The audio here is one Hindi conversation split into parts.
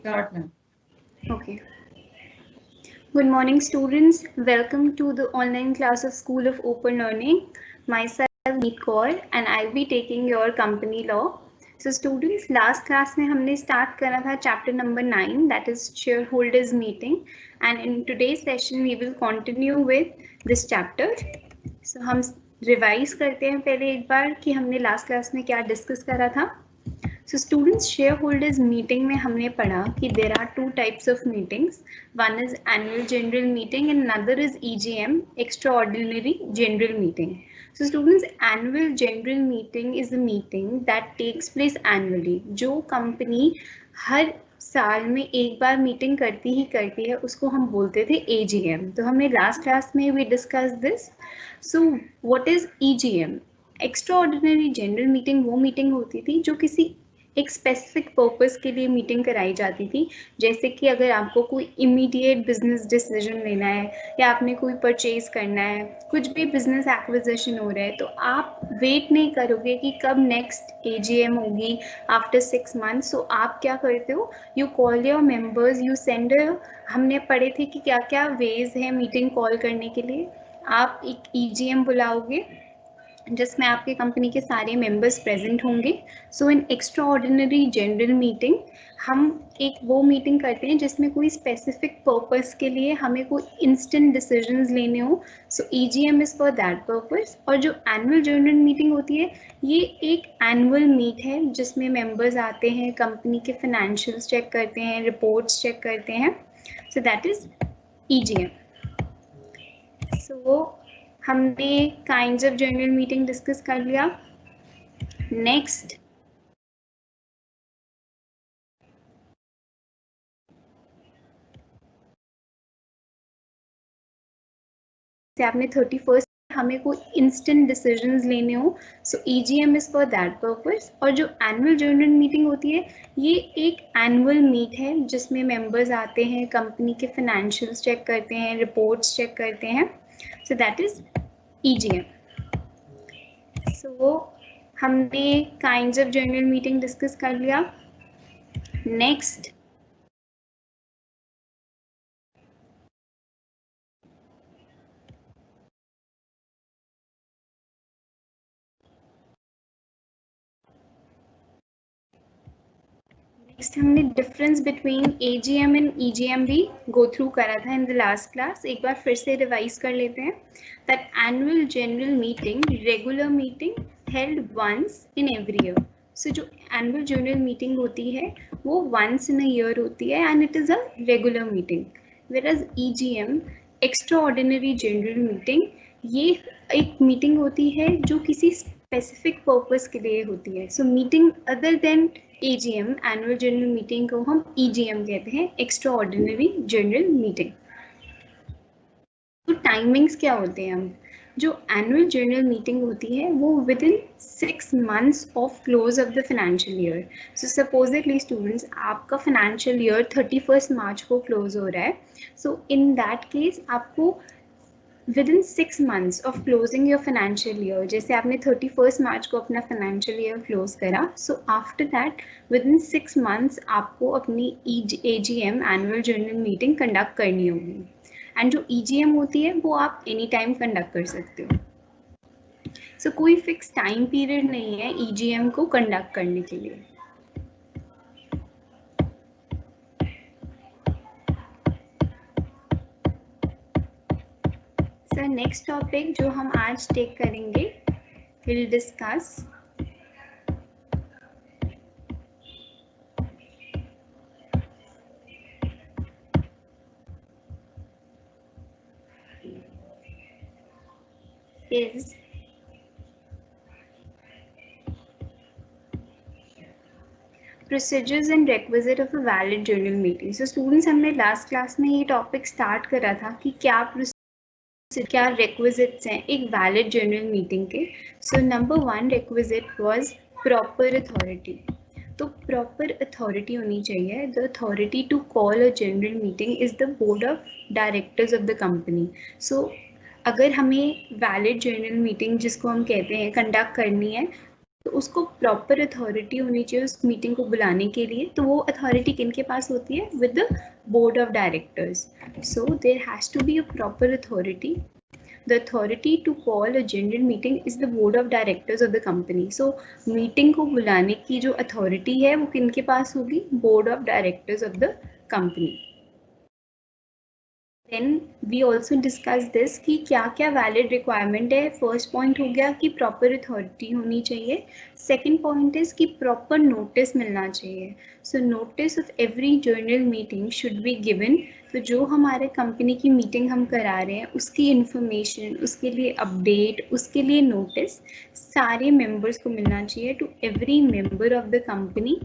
Start now. Okay. Good morning, students. Welcome to the online class of School of Open Learning. Myself, Meet Kaur, and I'll be taking your company law. So, students, last class में हमने start करा था chapter number 9, that is shareholders meeting, and in today's session we will continue with this chapter. So, हम revise करते हैं पहले एक बार कि हमने last class में क्या discuss करा था. So students shareholders meeting में हमने पढ़ा कि there are two types of meetings. One is annual general meeting and another is EGM, extraordinary general meeting. So students, annual general meeting is a meeting that takes place annually. जो company हर साल में एक बार मीटिंग करती है उसको हम बोलते थे AGM. तो हमने लास्ट क्लास में we discussed this. So what is EGM? Extraordinary general meeting वो मीटिंग होती थी जो किसी एक स्पेसिफिक पर्पस के लिए मीटिंग कराई जाती थी, जैसे कि अगर आपको कोई इमीडिएट बिजनेस डिसीजन लेना है या आपने कोई परचेज करना है, कुछ भी बिजनेस एक्विजिशन हो रहा है, तो आप वेट नहीं करोगे कि कब नेक्स्ट एजीएम होगी आफ्टर 6 months. सो आप क्या करते हो, you call your members, you send, हमने पढ़े थे कि क्या क्या वेज है मीटिंग कॉल करने के लिए. आप एक ईजीएम बुलाओगे जिसमें आपके कंपनी के सारे मेंबर्स प्रेजेंट होंगे. सो इन एक्स्ट्रा ऑर्डिनरी जनरल मीटिंग हम एक वो मीटिंग करते हैं जिसमें कोई स्पेसिफिक पर्पस के लिए हमें कोई इंस्टेंट डिसीजंस लेने हो. So EGM is for that purpose. और जो एनुअल जनरल मीटिंग होती है ये एक एनुअल मीट है जिसमें मेंबर्स आते हैं, कंपनी के फाइनेंशियल्स चेक करते हैं, रिपोर्ट्स चेक करते हैं. So that is EGM. So हमने kinds of general meeting discuss कर लिया. नेक्स्ट आपने 31st हमें कोई इंस्टेंट डिसीजंस लेने हो, so EGM is for that purpose. और जो एनुअल जनरल मीटिंग होती है ये एक एनुअल मीट है जिसमें मेंबर्स आते हैं, कंपनी के फाइनेंशियल्स चेक करते हैं, रिपोर्ट्स चेक करते हैं. So that is EGM. सो हमने kinds of general meeting discuss कर लिया. नेक्स्ट हमने difference between AGM and EGM भी गो थ्रू करा था इन द लास्ट क्लास. एक बार फिर से रिवाइज कर लेते हैं. That annual general meeting, regular meeting held once in every year. So जो एनुअल जनरल मीटिंग होती है वो वंस इन अ ईयर होती है and it is a regular meeting. Whereas EGM, extra ordinary general meeting, ये एक मीटिंग होती है जो किसी स्पेसिफिक पर्पस के लिए होती है. So meeting other than AGM, annual general meeting को हम EGM कहते हैं, एक्स्ट्रा ऑर्डिनरी जनरल मीटिंग. तो टाइमिंग्स क्या होते हैं, हम जो एनुअल जनरल मीटिंग होती है वो with in 6 months of close of the financial year. So supposedly students, आपका फाइनेंशियल ईयर 31st March को क्लोज हो रहा है. सो इन दैट केस आपको within 6 months of closing your financial year, जैसे आपने 31st March को अपना financial year close करा, so after that within 6 months आपको अपनी AGM, annual general meeting conduct करनी होगी. and जो EGM होती है वो आप एनी टाइम कंडक्ट कर सकते हो. so कोई फिक्स टाइम पीरियड नहीं है EGM को कंडक्ट करने के लिए. नेक्स्ट टॉपिक जो हम आज टेक करेंगे, will discuss is procedures and requisite of a valid general meeting. So students, हमने लास्ट क्लास में ये टॉपिक स्टार्ट करा था कि क्या रिक्विजिट्स हैं एक वैलिड जनरल मीटिंग के. So number 1 requisite was proper authority. तो प्रॉपर अथॉरिटी होनी चाहिए. The authority to call a general meeting is the board of directors of the company. So अगर हमें वैलिड जनरल मीटिंग जिसको हम कहते हैं कंडक्ट करनी है तो उसको प्रॉपर अथॉरिटी होनी चाहिए उस मीटिंग को बुलाने के लिए। तो वो अथॉरिटी किन के पास होती है? With the board of directors. So there has to be a proper authority. The authority to call a general meeting is the board of directors of the company. So meeting को बुलाने की जो authority है वो किनके पास होगी? board of directors of the company. Then we also discuss this कि क्या क्या valid requirement है. First point हो गया कि proper authority होनी चाहिए. Second point is कि proper notice मिलना चाहिए. So notice of every journal meeting should be given. तो जो हमारे कंपनी की मीटिंग हम करा रहे हैं उसकी इंफॉर्मेशन, उसके लिए अपडेट, उसके लिए नोटिस सारे मेंबर्स को मिलना चाहिए. To every member of the company,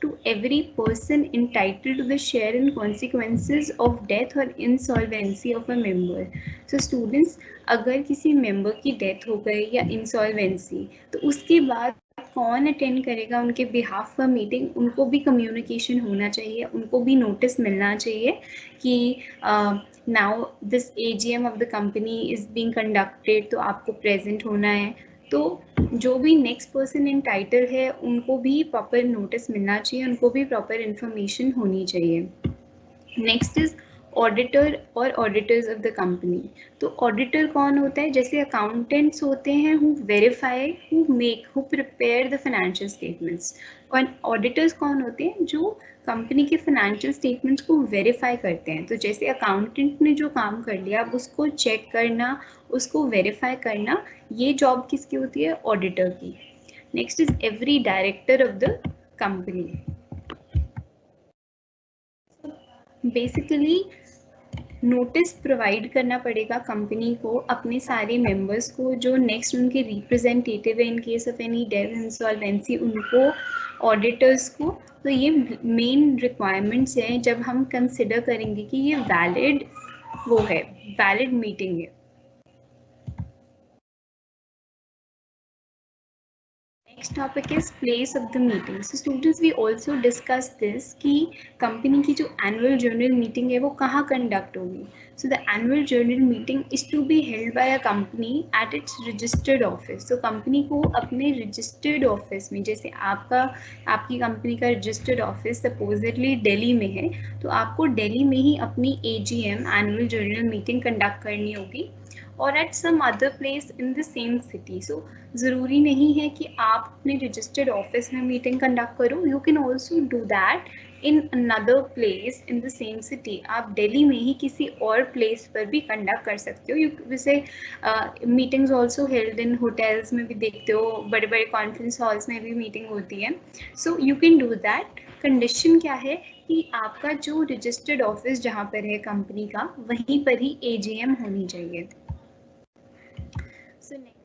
to every person entitled to the share in consequences of death or insolvency of a member. So students, अगर किसी member की death हो गई या insolvency, तो उसके बाद कौन अटेंड करेगा उनके बिहाफ पर मीटिंग? उनको भी कम्युनिकेशन होना चाहिए, उनको भी नोटिस मिलना चाहिए कि now this AGM of the company is being conducted, तो आपको प्रेजेंट होना है. तो जो भी नेक्स्ट पर्सन इन टाइटल है उनको भी प्रॉपर नोटिस मिलना चाहिए, उनको भी प्रॉपर इंफॉर्मेशन होनी चाहिए. नेक्स्ट इज ऑडिटर और ऑडिटर्स ऑफ द कंपनी. तो ऑडिटर कौन होता है? जैसे अकाउंटेंट्स होते हैं who verify, who make, who prepare the financial statements. और ऑडिटर्स कौन होते हैं? जो कंपनी के फाइनेंशियल स्टेटमेंट्स को वेरीफाई करते हैं. तो जैसे अकाउंटेंट ने जो काम कर लिया, अब उसको चेक करना, उसको वेरीफाई करना, ये जॉब किसकी होती है? ऑडिटर की. Next is every director of the company. Basically notice provide करना पड़ेगा कंपनी को अपने सारे मेंबर्स को, जो नेक्स्ट उनके रिप्रेजेंटेटिव है इन case of any death insolvency, उनको, ऑडिटर्स को. तो ये मेन रिक्वायरमेंट्स हैं जब हम कंसिडर करेंगे कि ये वैलिड वो है, वैलिड मीटिंग है. Next topic is place of the meeting. So students, we also discussed this कि कंपनी की जो annual journal meeting है वो कहाँ conduct होगी. So the annual journal meeting is to be held by a company at its registered office. So company को अपने registered office में, जैसे आपकी कंपनी का registered office supposedly दिल्ली में है, तो आपको दिल्ली में ही अपनी AGM annual journal meeting conduct करनी होगी, और at some other place in the same city. So ज़रूरी नहीं है कि आप अपने registered office में meeting conduct करो. You can also do that in another place in the same city. आप दिल्ली में ही किसी और place पर भी conduct कर सकते हो. वैसे meetings also held in hotels में भी देखते हो, बड़े बड़े conference halls में भी meeting होती है. So you can do that. Condition क्या है कि आपका जो registered office जहाँ पर है कंपनी का, वहीं पर ही AGM होनी चाहिए. So next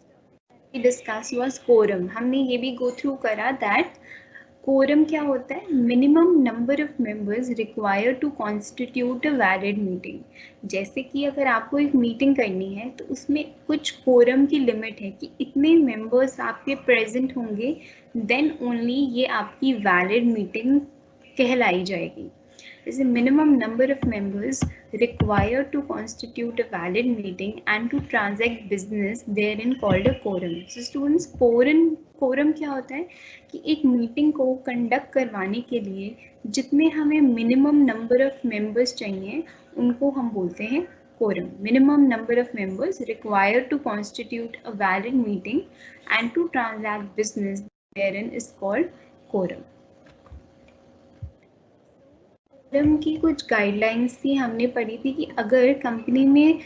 we discuss was quorum. हमने ये भी go through करा that quorum क्या होता है? Minimum number of members required to constitute a valid meeting. जैसे कि अगर आपको एक मीटिंग करनी है तो उसमें कुछ quorum की लिमिट है कि इतने members आपके present होंगे, then only ये आपकी valid meeting कहलाई जाएगी. Is a minimum number of members required to constitute a valid meeting and to transact business therein called a quorum. So students, quorum क्या होता है कि एक मीटिंग को कंडक्ट करवाने के लिए जितने हमें मिनिमम नंबर ऑफ मेंबर्स चाहिए उनको हम बोलते हैं quorum. Minimum number of members required to constitute a valid meeting and to transact business therein is called quorum. quorum की कुछ गाइडलाइंस थी, हमने पढ़ी थी कि अगर कंपनी में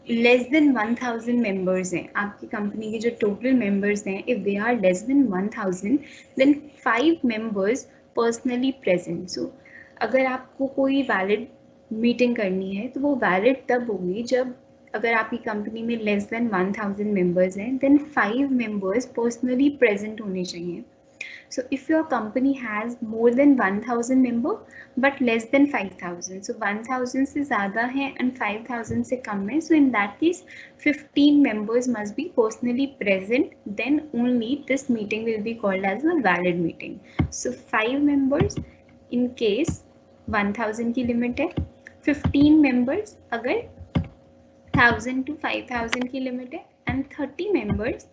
लेस देन 1000 मेंबर्स हैं, आपकी कंपनी के जो टोटल मेंबर्स हैं, if they are less than 1000 then 5 members personally present. So अगर आपको कोई वैलिड मीटिंग करनी है तो वो वैलिड तब होगी जब, अगर आपकी कंपनी में लेस देन 1000 मेंबर्स हैं, देन 5 मेंबर्स पर्सनली प्रेजेंट होने चाहिए. So if your company has more than 1000 member but less than 5000, so 1000 से ज़्यादा है and 5000 से कम है, so in that case 15 members must be personally present, then only this meeting will be called as a valid meeting. So 5 members in case 1000 की लिमिट है, 15 members अगर 1000 to 5000 की लिमिट है, and 30 members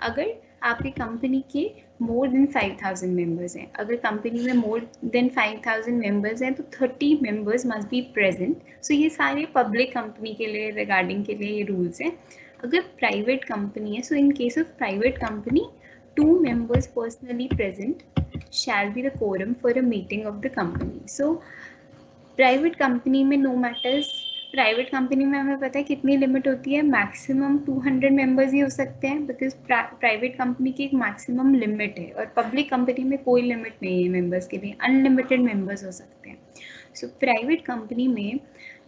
अगर आपकी कंपनी के मोर देन 5000 मेंबर्स हैं. अगर कंपनी में मोर देन 5000 मेंबर्स हैं तो 30 मेंबर्स मस्ट बी प्रेजेंट. सो ये सारे पब्लिक कंपनी के लिए रिगार्डिंग के लिए ये रूल्स हैं. अगर प्राइवेट कंपनी है, so in case of private company 2 members personally present shall be the quorum for a meeting of the company. So private company में नो मैटर्स, प्राइवेट कंपनी में हमें पता है कितनी लिमिट होती है, मैक्सिमम 200 मेंबर्स ही हो सकते हैं, बिकॉज प्राइवेट कंपनी की एक मैक्सिमम लिमिट है. और पब्लिक कंपनी में कोई लिमिट नहीं है मेंबर्स के लिए, अनलिमिटेड मेंबर्स हो सकते हैं. सो प्राइवेट कंपनी में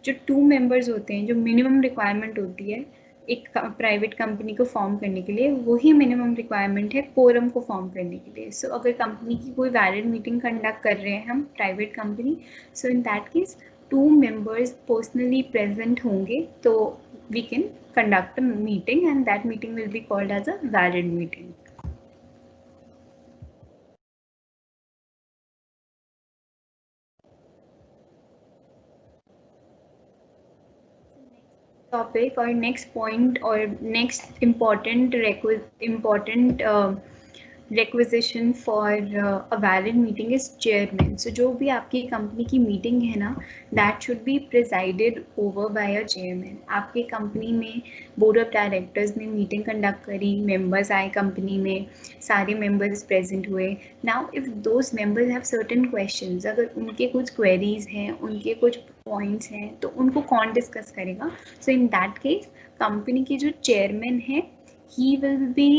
जो 2 मेंबर्स होते हैं, जो मिनिमम रिक्वायरमेंट होती है एक प्राइवेट कंपनी को फॉर्म करने के लिए, वही मिनिमम रिक्वायरमेंट है कोरम को फॉर्म करने के लिए. सो अगर कंपनी की कोई वैलिड मीटिंग कंडक्ट कर रहे हैं हम private company, so in that case 2 members personally present होंगे तो we can conduct a meeting and that meeting will be called as a valid meeting. Topic or next point or next important requisition for a valid meeting is chairman. So जो भी आपकी कंपनी की मीटिंग है ना, that should be presided over by a chairman. आपकी कंपनी में बोर्ड ऑफ डायरेक्टर्स ने मीटिंग कंडक्ट करी, मेंबर्स आए कंपनी में, सारे मेंबर्स प्रेजेंट हुए. Now if those members have certain questions, अगर उनके कुछ क्वेरीज हैं, उनके कुछ पॉइंट्स हैं, तो उनको कौन डिस्कस करेगा? सो इन दैट केस कंपनी के जो चेयरमैन है, he will be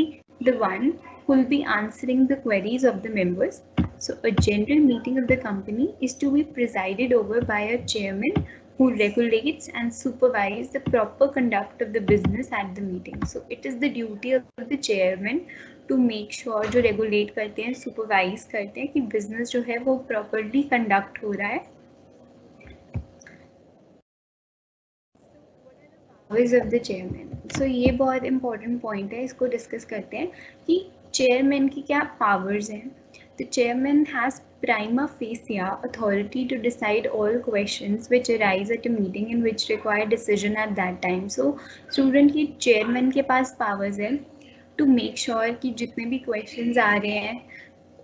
the one who will be answering the queries of the members. So a general meeting of the company is to be presided over by a chairman who regulates and supervises the proper conduct of the business at the meeting. So it is the duty of the chairman to make sure, जो regulate करते हैं, supervise करते हैं कि business जो है वो properly conduct हो रहा है. powers of the chairman. So ये बहुत important point है, इसको discuss करते हैं कि chairman की क्या powers हैं. The chairman has prima facie authority to decide all questions which arise at a meeting and which require decision at that time. So student की chairman के पास powers है to make sure कि जितने भी questions आ रहे हैं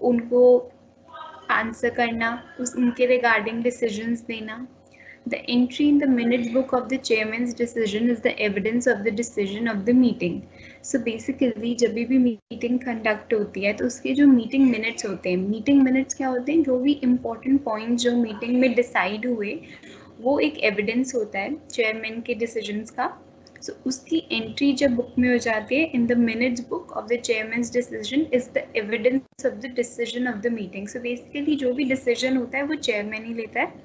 उनको answer करना, उनके regarding decisions देना. The entry in the minutes book of the chairman's decision is the evidence of the decision of the meeting. So basically जब भी meeting conduct होती है तो उसके जो meeting minutes होते हैं, meeting minutes क्या होते हैं? जो भी important points जो meeting में decide हुए वो एक evidence होता है chairman के decisions का. So उसकी entry जब book में हो जाती है, in the minutes book of the chairman's decision is the evidence of the decision of the meeting. So basically जो भी decision होता है वो chairman ही लेता है.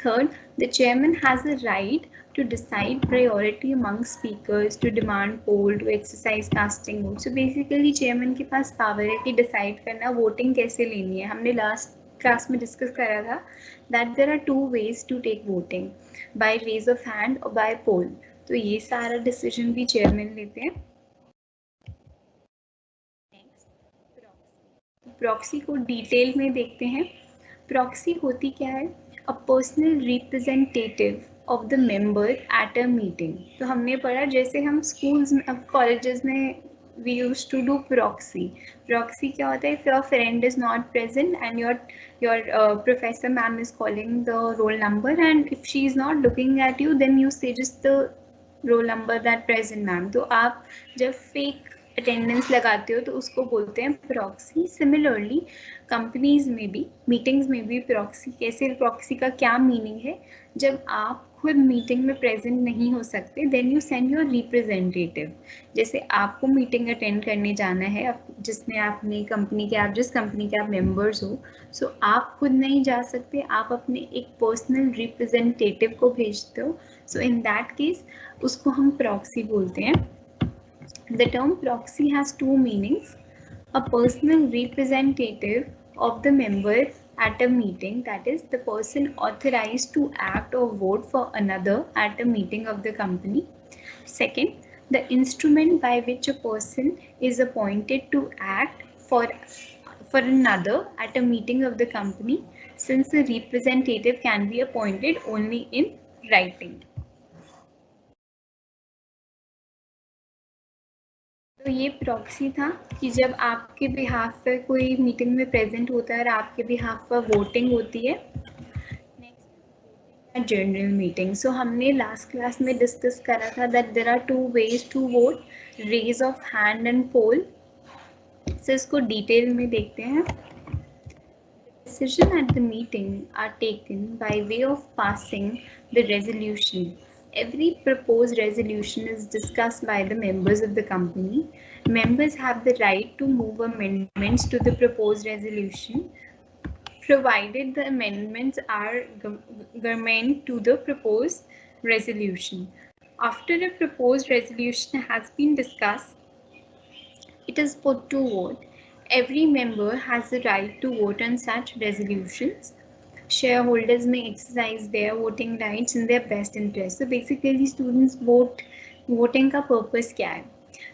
Third, the chairman has a right to decide priority among speakers, to demand poll, to exercise casting vote. So basically chairman के पास power है कि decide करना voting कैसे लेनी है. हमने last class में discuss करा था that there are 2 ways to take voting, by raise of hand or by poll. तो ये सारा decision भी chairman लेते हैं. प्रॉक्सी को डिटेल में देखते हैं. प्रॉक्सी होती क्या है? A personal representative of the member at a meeting. तो हमने पढ़ा जैसे हम स्कूल्स में, अब कॉलेजेस में we used to do proxy. Proxy क्या होता है? If your friend is not present and your professor ma'am is calling the roll number and if she is not looking at you, then you say just the roll number that present ma'am. तो आप जब fake अटेंडेंस लगाते हो तो उसको बोलते हैं प्रॉक्सी. सिमिलरली कंपनीज में भी, मीटिंग्स में भी प्रॉक्सी. कैसे? प्रॉक्सी का क्या मीनिंग है? जब आप खुद मीटिंग में प्रेजेंट नहीं हो सकते, then you send your representative. जैसे आपको मीटिंग अटेंड करने जाना है जिसमें आपने कंपनी के, आप जिस कंपनी के आप मेंबर्स हो, सो आप खुद नहीं जा सकते, आप अपने एक पर्सनल रिप्रेजेंटेटिव को भेजते हो. सो इन दैट केस उसको हम प्रॉक्सी बोलते हैं. The term proxy has 2 meanings. A personal representative of the member at a meeting, that is the person authorized to act or vote for another at a meeting of the company. Second, the instrument by which a person is appointed to act for another at a meeting of the company, since the representative can be appointed only in writing. तो ये प्रॉक्सी था कि जब आपके बिहाफ पर कोई मीटिंग में प्रेजेंट होता है और आपके बिहाफ पर वोटिंग होती है। Next general meeting. सो हमने लास्ट क्लास में डिस्कस करा था that there are two ways to vote, raise of hand and poll. So इसको डिटेल में देखते हैं। Decisions at the meeting are taken by way of passing the resolution. Every proposed resolution is discussed by the members of the company. Members have the right to move amendments to the proposed resolution, provided the amendments are germane to the proposed resolution. After a proposed resolution has been discussed, it is put to vote. Every member has the right to vote on such resolutions. Shareholders may exercise their voting rights in their best interest. So basically students vote, voting का purpose क्या है?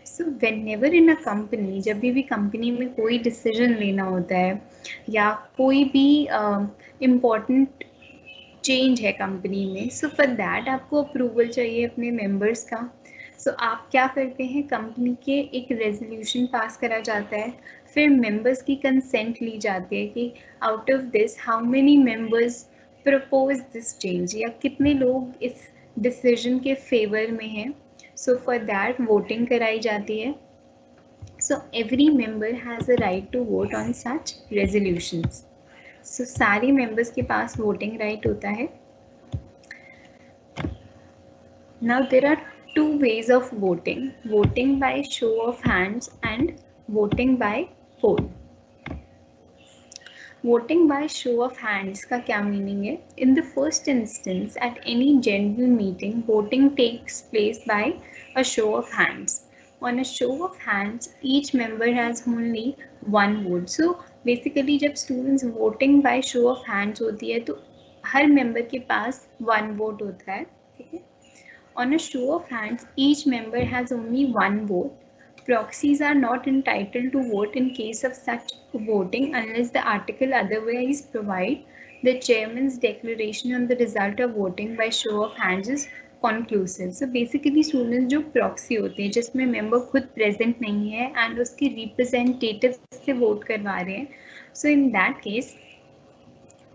So whenever in a company, जब भी company में कोई decision लेना होता है या कोई भी important change है company में, so for that आपको approval चाहिए अपने members का। So आप क्या करते हैं, कंपनी के एक रेजोल्यूशन पास करा जाता है, फिर मेंबर्स की कंसेंट ली जाती है कि out of this how many members propose this change, या कितने लोग इस डिसीजन के फेवर में हैं। सो फॉर दैट वोटिंग कराई जाती है। So every member has a right to vote on such resolutions. So सारे मेंबर्स के पास वोटिंग राइट होता है। Now there are two ways of voting: voting by show of hands and voting by poll. Voting by show of hands का क्या meaning है? In the first instance, at any general meeting, voting takes place by a show of hands. On a show of hands, each member has only one vote. So basically जब students voting by show of hands होती है तो हर member के पास one vote होता है, ठीक है? On a show of hands, each member has only one vote. Proxies are not entitled to vote in case of such voting unless the article otherwise provide. The chairman's declaration on the result of voting by show of hands is conclusive. So basically students जो proxy होते हैं जिसमें member खुद present नहीं है and उसके representative से vote करवा रहे हैं, so in that case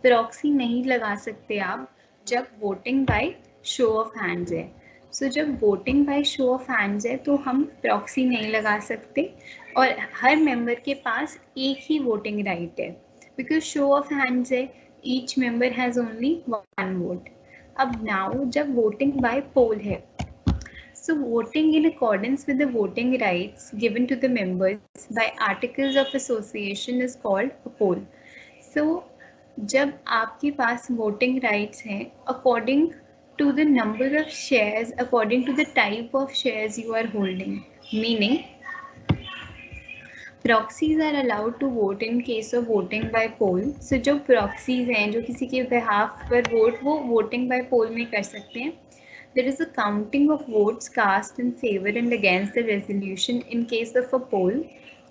proxy नहीं लगा सकते आप जब voting by show of hands है। सो जब voting by show of hands है तो हम प्रॉक्सी नहीं लगा सकते और हर मेंबर के पास एक ही वोटिंग राइट है, बिकॉज शो ऑफ हैंड्स है, each member has only one vote. अब नाउ जब वोटिंग बाय पोल है, so voting in accordance with the voting rights given to the members by articles of association is called a poll. So जब आपके पास voting rights हैं according to the number of shares, according to the type of shares you are holding, meaning proxies are allowed to vote in case of voting by poll. So जो proxies हैं जो किसी के behalf पर vote वो voting by poll में कर सकते हैं. There is a counting of votes cast in favor and against the resolution in case of a poll.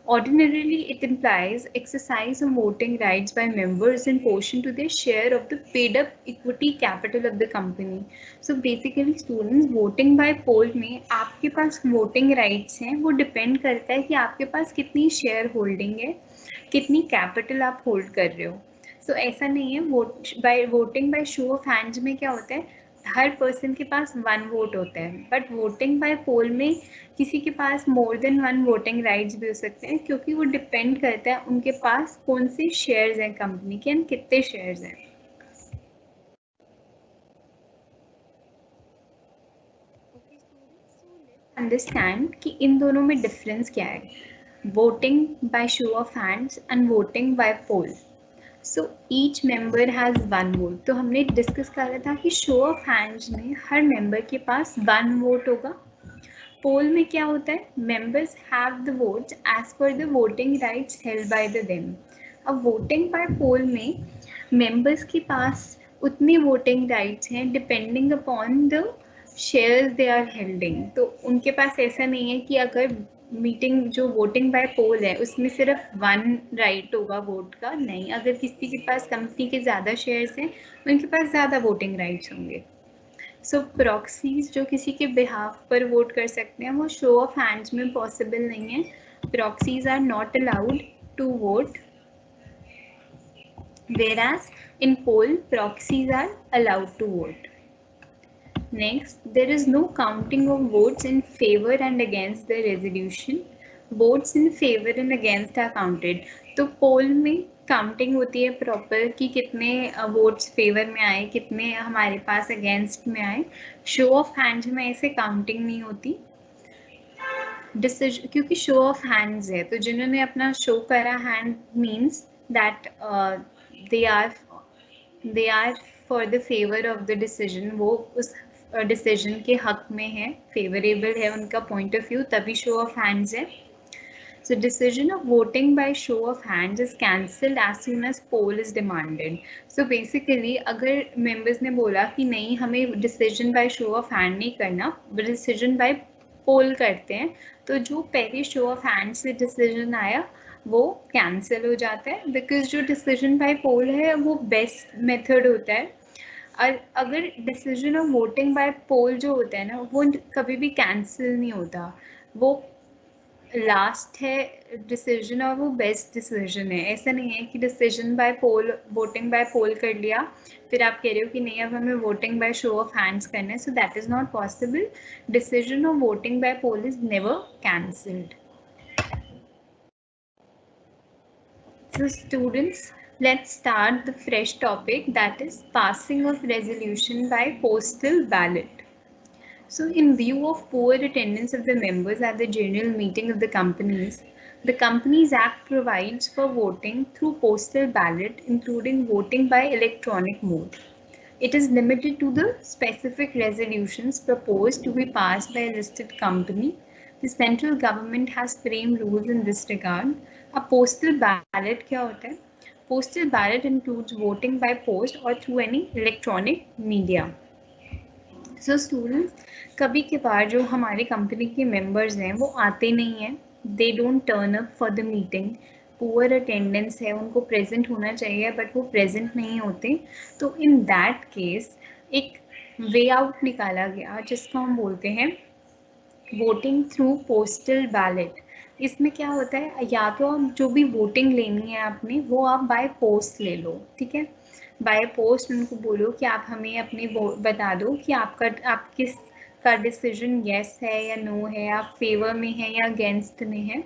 Ordinarily, it implies exercise of voting rights by members in portion to their share of the paid-up equity capital of the company. So basically, students voting by poll में आपके पास voting rights हैं, वो depend करता है कि आपके पास कितनी share holding है, कितनी capital आप hold कर रहे हो. So ऐसा नहीं है, voting by show of hands में क्या होता है, हर पर्सन के पास वन वोट होता है, बट वोटिंग बाय पोल में किसी के पास more than one voting rights भी हो सकते हैं, क्योंकि वो डिपेंड करता है उनके पास कौन से शेयर्स हैं कंपनी के एंड कितने शेयर्स हैं. अंडरस्टैंड कि इन दोनों में डिफरेंस क्या है, voting by show of hands and voting by poll. So each member has one vote. तो हमने डिस्कस करा था कि शो ऑफ हैंड्स में हर मेंबर के पास वन वोट होगा. पोल में क्या होता है, members have the votes as per the voting rights held by the them. अब वोटिंग बाय पोल में मेंबर्स के पास उतने वोटिंग राइट्स हैं depending upon the shares they are holding. तो उनके पास ऐसा नहीं है कि अगर मीटिंग जो वोटिंग बाय पोल है उसमें सिर्फ वन राइट होगा वोट का, नहीं, अगर किसी के पास कंपनी के ज़्यादा शेयर्स हैं उनके पास ज़्यादा वोटिंग राइट्स होंगे. सो प्रॉक्सीज जो किसी के बिहाफ पर वोट कर सकते हैं वो शो ऑफ हैंड्स में पॉसिबल नहीं है. Proxies are not allowed to vote, whereas in poll proxies are allowed to vote. Next, there is no counting of votes in favor and against the resolution. Votes in favor and against are counted. तो पोल में काउंटिंग होती है प्रॉपर कि कितने वोट्स फेवर में आए, कितने हमारे पास अगेंस्ट में आए. शो ऑफ हैंड्स में ऐसे काउंटिंग नहीं होती. डिसीजन क्योंकि शो ऑफ हैंड्स है, तो जिन्होंने अपना शो करा hand means that they are for the favour of the decision. वो उस डिसीजन के हक में है, फेवरेबल है उनका पॉइंट ऑफ व्यू, तभी शो ऑफ हैंड्स है. So decision of voting by show of hands is cancelled as soon as poll is demanded. So basically अगर members ने बोला कि नहीं हमें decision by show of hand नहीं करना, decision by poll करते हैं, तो जो पहले show of hands से decision आया वो cancel हो जाता है, because जो decision by poll है वो best method होता है. और अगर decision of voting by poll जो होता है ना वो कभी भी cancel नहीं होता, वो लास्ट है डिसीजन और वो बेस्ट डिसीजन है. ऐसा नहीं है कि decision by poll, voting by poll कर लिया, फिर आप कह रहे हो कि नहीं अब हमें voting by show of hands करना है. So that is not possible. Decision of voting by poll is never cancelled. So students, let's start the fresh topic, that is passing of resolution by postal ballot. So in view of poor attendance of the members at the general meeting of the Companies Act provides for voting through postal ballot, including voting by electronic mode. It is limited to the specific resolutions proposed to be passed by a listed company. The central government has framed rules in this regard. A postal ballot क्या होता है? Postal ballot includes voting by post or through any electronic media. So students, कभी कभार जो हमारी कंपनी के मेंबर्स हैं वो आते नहीं हैं, they don't turn up for the meeting, poor attendance है, उनको प्रेजेंट होना चाहिए बट वो प्रेजेंट नहीं होते. तो इन दैट केस एक वे आउट निकाला गया जिसको हम बोलते हैं वोटिंग थ्रू पोस्टल बैलेट. इसमें क्या होता है, या तो आप जो भी वोटिंग लेनी है आपने वो आप बाय पोस्ट ले लो, ठीक है. बाय पोस्ट उनको बोलो कि आप हमें अपने बता दो कि आप किस का डिसीजन येस है या नो है, आप फेवर में है या अगेंस्ट में है,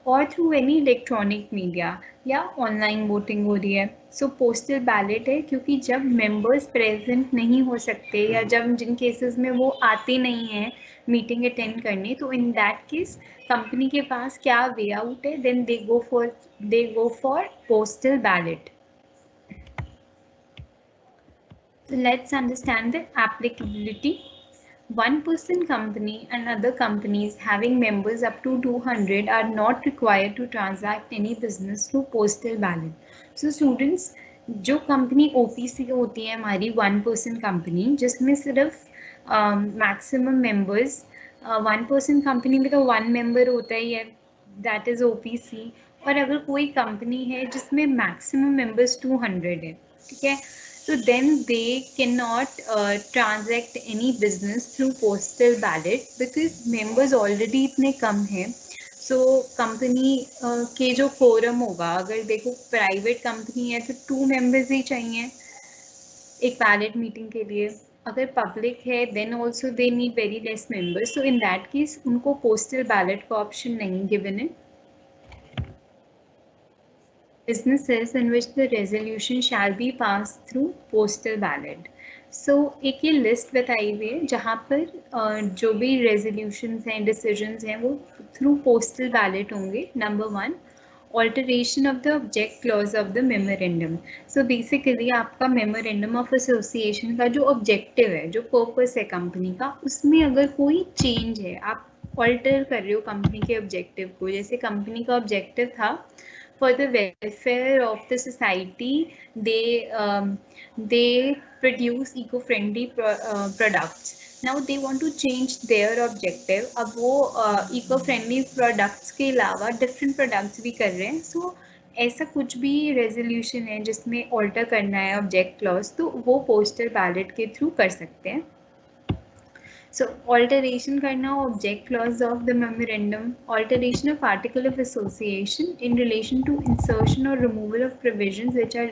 और थ्रू एनी इलेक्ट्रॉनिक मीडिया या ऑनलाइन वोटिंग हो रही है. सो पोस्टल बैलेट है क्योंकि जब मेंबर्स प्रेजेंट नहीं हो सकते या जब जिन केसेस में वो आते नहीं हैं मीटिंग अटेंड करने, तो इन दैट केस कंपनी के पास क्या वे आउट है, then they go for postal ballot. So let's understand the applicability. One-person company and other companies having members up to 200 are not required to transact any business through postal ballot. So students, जो कंपनी OPC होती है हमारी one-person company, जिसमें सिर्फ मैक्सिमम मेंबर्स, one-person company में तो one member होता ही है, that is OPC. और अगर कोई कंपनी है जिसमें मैक्सिमम मेंबर्स 200 है, ठीक है, so then they cannot transact any business through postal ballot because members already इतने कम हैं. so company के जो quorum होगा, अगर देखो private company है तो 2 members ही चाहिए एक ballot meeting के लिए. अगर public है then also they need very less members. so in that case उनको postal ballot का option नहीं given है. businesses in which the resolution shall be passed through postal ballot. So एक ये लिस्ट बताई हुई है जहाँ पर जो भी रेजोल्यूशंस हैं, डिसीजंस हैं, वो थ्रू पोस्टल बैलेट होंगे. Number 1, alteration of the object clause of the memorandum. So basically आपका मेमोरेंडम ऑफ एसोसिएशन का जो ऑब्जेक्टिव है, जो पर्पस है कंपनी का, उसमें अगर कोई चेंज है, आप ऑल्टर कर रहे हो कंपनी के ऑब्जेक्टिव को. जैसे कंपनी का ऑब्जेक्टिव था for the welfare of the society, they produce eco-friendly products. Now they want to change their objective. अब वो eco-friendly products के अलावा different products भी कर रहे हैं. so ऐसा कुछ भी रेजोल्यूशन है जिसमें ऑल्टर करना है ऑब्जेक्ट क्लॉज, तो वो पोस्टल बैलेट के थ्रू कर सकते हैं. So alteration करना object clause of the memorandum, alteration of article of association in relation to insertion or removal of provisions which are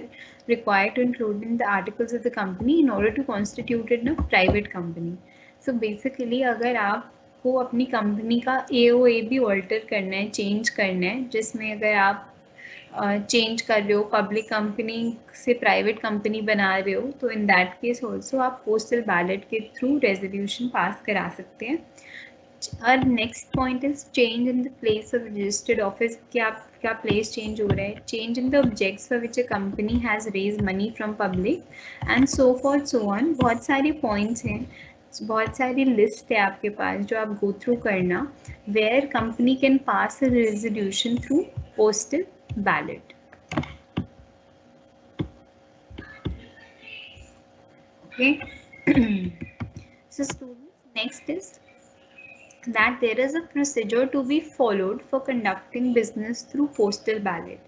required to include in the articles of the company in order to constitute it a private company. So basically अगर आपको अपनी कंपनी का AOA भी alter करना है, change करना है, जिसमें अगर आप चेंज कर रहे हो, पब्लिक कंपनी से प्राइवेट कंपनी बना रहे हो, तो इन दैट केस ऑल्सो आप पोस्टल बैलेट के थ्रू रेजोल्यूशन पास करा सकते हैं. और next point is change in the place of registered office. क्या प्लेस चेंज हो रहा है, change in the objects for which a company has raise money from public and so for so on. बहुत सारे पॉइंट्स हैं, बहुत सारी लिस्ट है आपके पास जो आप गो थ्रू करना, where company can pass a resolution through postal ballot. Okay. So students, next is that there is a procedure to be followed for conducting business through postal ballot.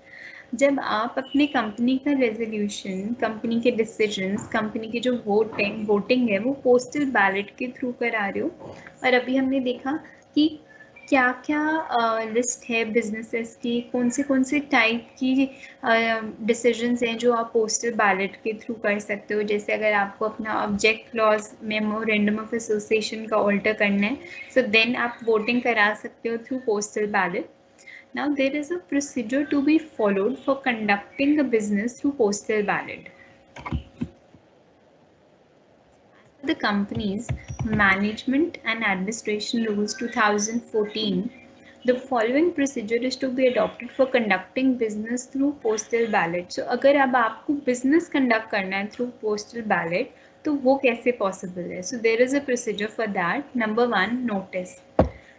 जब आप अपने कंपनी का रेजोल्यूशन, कंपनी के डिसीजंस, कंपनी की जो वोटिंग है वो पोस्टल बैलेट के थ्रू करा रहे हो. और अभी हमने देखा कि क्या क्या लिस्ट है बिजनेसेस की, कौन से टाइप की डिसीजंस हैं जो आप पोस्टल बैलेट के थ्रू कर सकते हो. जैसे अगर आपको अपना object clause memorandum of association का ऑल्टर करना है, सो देन आप वोटिंग करा सकते हो through postal ballot. Now there is a procedure to be followed for conducting a business through postal ballot. The company's Management and Administration Rules 2014, the following procedure is to be adopted for conducting business through postal ballot. So अगर अब आपको business conduct करना है through postal ballot, तो वो कैसे possible है? So there is a procedure for that. Number 1, notice.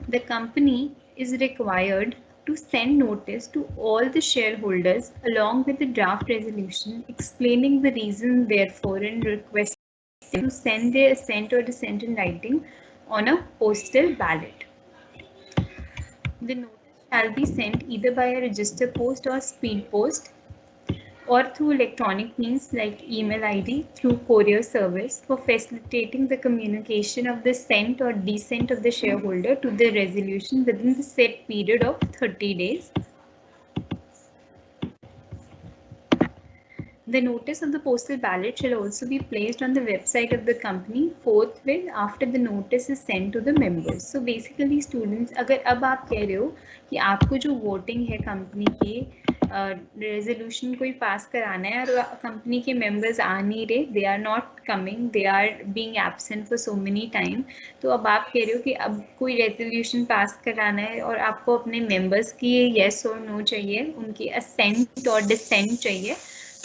The company is required to send notice to all the shareholders along with the draft resolution explaining the reason therefore and requesting to send their assent or dissent in writing on a postal ballot. The notice shall be sent either by a register post or speed post or through electronic means like email ID through courier service for facilitating the communication of the sent or dissent of the shareholder to the resolution within the set period of 30 days. The notice of the postal ballot shall also be placed on the website of the company forthwith after the notice is sent to the members. So basically students, अगर अब आप कह रहे हो कि आपको जो वोटिंग है कंपनी के रेजोल्यूशन कोई पास कराना है और कंपनी के मेंबर्स आ नहीं रहे, they are not coming, they are being absent for so many time, तो अब आप कह रहे हो कि अब कोई रेजोल्यूशन पास कराना है और आपको अपने मेंबर्स की येस और नो चाहिए, उनकी असेंट और डिसेंट चाहिए.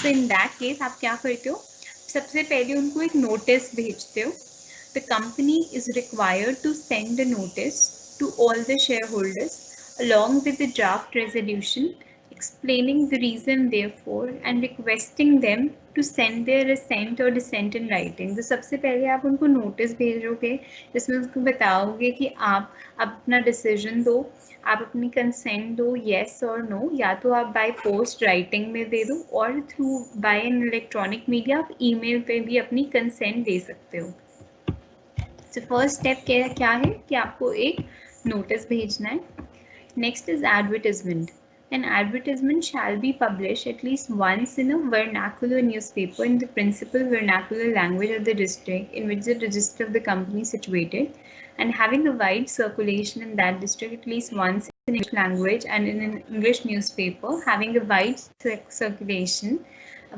तो इन दैट केस आप क्या करते हो, सबसे पहले उनको एक नोटिस भेजते हो. The company is required to send a notice to all the shareholders along with the draft resolution explaining the reason therefore and requesting them to send their assent or dissent in writing. तो सबसे पहले आप उनको नोटिस भेजोगे जिसमें उसको बताओगे कि आप अपना डिसीजन दो, आप अपनी कंसेंट दो, येस और नो, या तो आप बाय पोस्ट राइटिंग में दे दो और through by an electronic media आप ईमेल पे भी अपनी कंसेंट दे सकते हो. तो फर्स्ट स्टेप क्या है कि आपको एक नोटिस भेजना है. Next is advertisement. An advertisement shall be published at least once in a vernacular newspaper in the principal vernacular language of the district in which the register of the company is situated, and having a wide circulation in that district at least once in English language and in an English newspaper having a wide circulation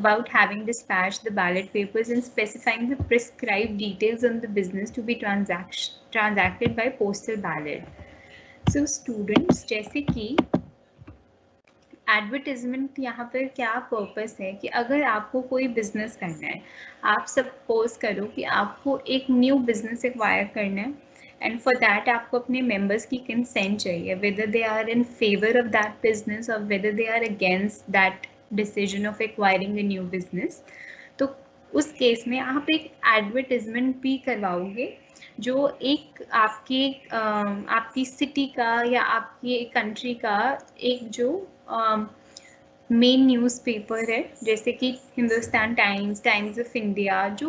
about having dispatched the ballot papers and specifying the prescribed details on the business to be transacted by postal ballot. So students, जैसे कि एडवर्टीजमेंट यहाँ पर क्या पर्पस है कि अगर आपको कोई बिजनेस करना है, आप सपोज करो कि आपको एक न्यू बिजनेस एक्वायर करना है एंड फॉर दैट आपको अपने मेंबर्स की कंसेंट चाहिए, whether they are in favour of that business और whether they are against that decision of acquiring a new business. तो उस केस में आप एक एडवर्टीजमेंट भी करवाओगे जो एक आपकी सिटी का या आपकी कंट्री का एक जो मेन न्यूज़पेपर है, जैसे कि Hindustan times, times of India, जो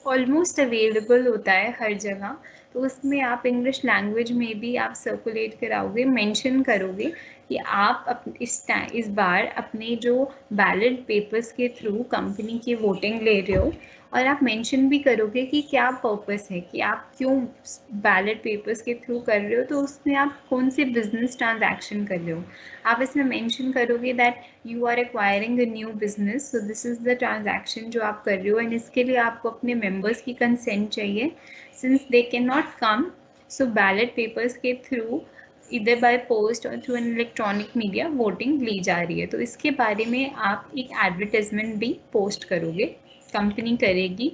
ऑलमोस्ट अवेलेबल होता है हर जगह, तो उसमें आप इंग्लिश लैंग्वेज में भी आप सर्कुलेट कराओगे, मेंशन करोगे कि आप इस बार अपने जो बैलेट पेपर्स के थ्रू कंपनी की वोटिंग ले रहे हो, और आप मेंशन भी करोगे कि क्या पर्पस है, कि आप क्यों बैलेट पेपर्स के थ्रू कर रहे हो, तो उसमें आप कौन से बिजनेस ट्रांजैक्शन कर रहे हो। आप इसमें मेंशन करोगे that you are acquiring a new business, so this is the transaction जो आप कर रहे हो, एंड इसके लिए आपको अपने मेंबर्स की कंसेंट चाहिए, since they can not come, so ballot papers के थ्रू इधर बाय पोस्ट और through an electronic media voting ली जा रही है। तो इसके बारे में आप एक एडवर्टाइजमेंट भी पोस्ट करोगे, कंपनी करेगी,